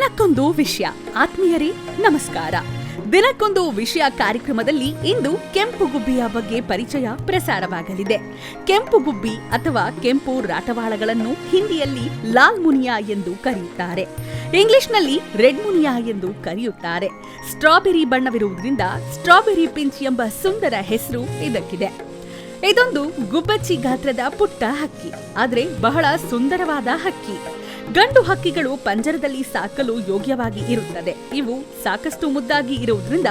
ದಿನಕ್ಕೊಂದು ವಿಷಯ. ಆತ್ಮೀಯರೇ ನಮಸ್ಕಾರ. ದಿನಕ್ಕೊಂದು ವಿಷಯ ಕಾರ್ಯಕ್ರಮದಲ್ಲಿ ಇಂದು ಕೆಂಪು ಗುಬ್ಬಿಯ ಬಗ್ಗೆ ಪರಿಚಯ ಪ್ರಸಾರವಾಗಲಿದೆ. ಕೆಂಪು ಗುಬ್ಬಿ ಅಥವಾ ಕೆಂಪು ರಾಟವಾಳಗಳನ್ನು ಹಿಂದಿಯಲ್ಲಿ ಲಾಲ್ ಮುನಿಯಾ ಎಂದು ಕರೆಯುತ್ತಾರೆ. ಇಂಗ್ಲಿಷ್ನಲ್ಲಿ ರೆಡ್ ಮುನಿಯಾ ಎಂದು ಕರೆಯುತ್ತಾರೆ. ಸ್ಟ್ರಾಬೆರಿ ಬಣ್ಣವಿರುವುದರಿಂದ ಸ್ಟ್ರಾಬೆರಿ ಪಿಂಚ್ ಎಂಬ ಸುಂದರ ಹೆಸರು ಇದಕ್ಕಿದೆ. ಇದೊಂದು ಗುಬ್ಬಚ್ಚಿ ಗಾತ್ರದ ಪುಟ್ಟ ಹಕ್ಕಿ, ಆದರೆ ಬಹಳ ಸುಂದರವಾದ ಹಕ್ಕಿ. ಗಂಡು ಹಕ್ಕಿಗಳು ಪಂಜರದಲ್ಲಿ ಸಾಕಲು ಯೋಗ್ಯವಾಗಿ ಇರುತ್ತದೆ. ಇವು ಸಾಕಷ್ಟು ಮುದ್ದಾಗಿ ಇರುವುದರಿಂದ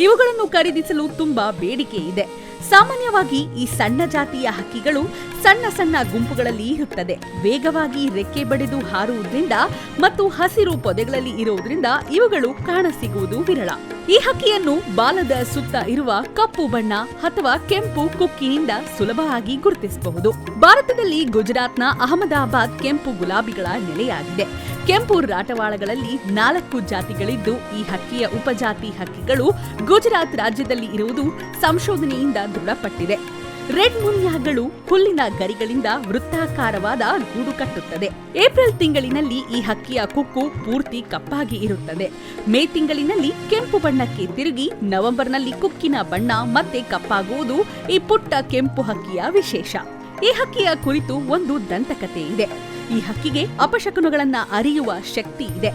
ಇವುಗಳನ್ನು ಖರೀದಿಸಲು ತುಂಬಾ ಬೇಡಿಕೆ ಇದೆ. ಸಾಮಾನ್ಯವಾಗಿ ಈ ಸಣ್ಣ ಜಾತಿಯ ಹಕ್ಕಿಗಳು ಸಣ್ಣ ಸಣ್ಣ ಗುಂಪುಗಳಲ್ಲಿ ಇರುತ್ತದೆ. ವೇಗವಾಗಿ ರೆಕ್ಕೆ ಬಡಿದು ಹಾರುವುದರಿಂದ ಮತ್ತು ಹಸಿರು ಪೊದೆಗಳಲ್ಲಿ ಇರುವುದರಿಂದ ಇವುಗಳು ಕಾಣಸಿಗುವುದು ವಿರಳ. ಈ ಹಕ್ಕಿಯನ್ನು ಬಾಲದ ಸುತ್ತ ಇರುವ ಕಪ್ಪು ಬಣ್ಣ ಅಥವಾ ಕೆಂಪು ಕುಕ್ಕಿನಿಂದ ಸುಲಭವಾಗಿ ಗುರುತಿಸಬಹುದು. ಭಾರತದಲ್ಲಿ ಗುಜರಾತ್ನ ಅಹಮದಾಬಾದ್ ಕೆಂಪು ಗುಲಾಬಿಗಳ ನೆಲೆಯಾಗಿದೆ. ಕೆಂಪು ರಾಟವಾಳಗಳಲ್ಲಿ 4 ಜಾತಿಗಳಿದ್ದು ಈ ಹಕ್ಕಿಯ ಉಪಜಾತಿ ಹಕ್ಕಿಗಳು ಗುಜರಾತ್ ರಾಜ್ಯದಲ್ಲಿ ಇರುವುದು ಸಂಶೋಧನೆಯಿಂದ ದೃಢಪಟ್ಟಿದೆ. ರೆಡ್ ಮುನಿಯಾಗಳು ಹುಲ್ಲಿನ ಗರಿಗಳಿಂದ ವೃತ್ತಾಕಾರವಾದ ಗೂಡು ಕಟ್ಟುತ್ತದೆ. ಏಪ್ರಿಲ್ ತಿಂಗಳಿನಲ್ಲಿ ಈ ಹಕ್ಕಿಯ ಕುಕ್ಕು ಪೂರ್ತಿ ಕಪ್ಪಾಗಿ ಇರುತ್ತದೆ. ಮೇ ತಿಂಗಳಿನಲ್ಲಿ ಕೆಂಪು ಬಣ್ಣಕ್ಕೆ ತಿರುಗಿ ನವೆಂಬರ್ನಲ್ಲಿ ಕುಕ್ಕಿನ ಬಣ್ಣ ಮತ್ತೆ ಕಪ್ಪಾಗುವುದು ಈ ಪುಟ್ಟ ಕೆಂಪು ಹಕ್ಕಿಯ ವಿಶೇಷ. ಈ ಹಕ್ಕಿಯ ಕುರಿತು ಒಂದು ದಂತಕತೆ ಇದೆ. ಈ ಹಕ್ಕಿಗೆ ಅಪಶಕುನಗಳನ್ನ ಅರಿಯುವ ಶಕ್ತಿ ಇದೆ.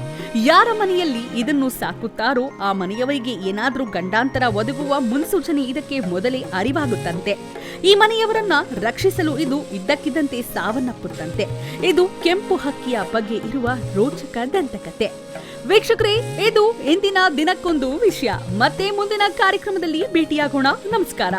ಯಾರ ಮನೆಯಲ್ಲಿ ಇದನ್ನು ಸಾಕುತ್ತಾರೋ ಆ ಮನೆಯವರಿಗೆ ಏನಾದ್ರೂ ಗಂಡಾಂತರ ಒದಗುವ ಮುನ್ಸೂಚನೆ ಇದಕ್ಕೆ ಮೊದಲೇ ಅರಿವಾಗುತ್ತಂತೆ. ಈ ಮನೆಯವರನ್ನ ರಕ್ಷಿಸಲು ಇದು ಇದ್ದಕ್ಕಿದ್ದಂತೆ ಸಾವನ್ನಪ್ಪುತ್ತಂತೆ. ಇದು ಕೆಂಪು ಹಕ್ಕಿಯ ಬಗ್ಗೆ ಇರುವ ರೋಚಕ ದಂತಕತೆ. ವೀಕ್ಷಕರೇ, ಇದು ಇಂದಿನ ದಿನಕ್ಕೊಂದು ವಿಷಯ. ಮತ್ತೆ ಮುಂದಿನ ಕಾರ್ಯಕ್ರಮದಲ್ಲಿ ಭೇಟಿಯಾಗೋಣ. ನಮಸ್ಕಾರ.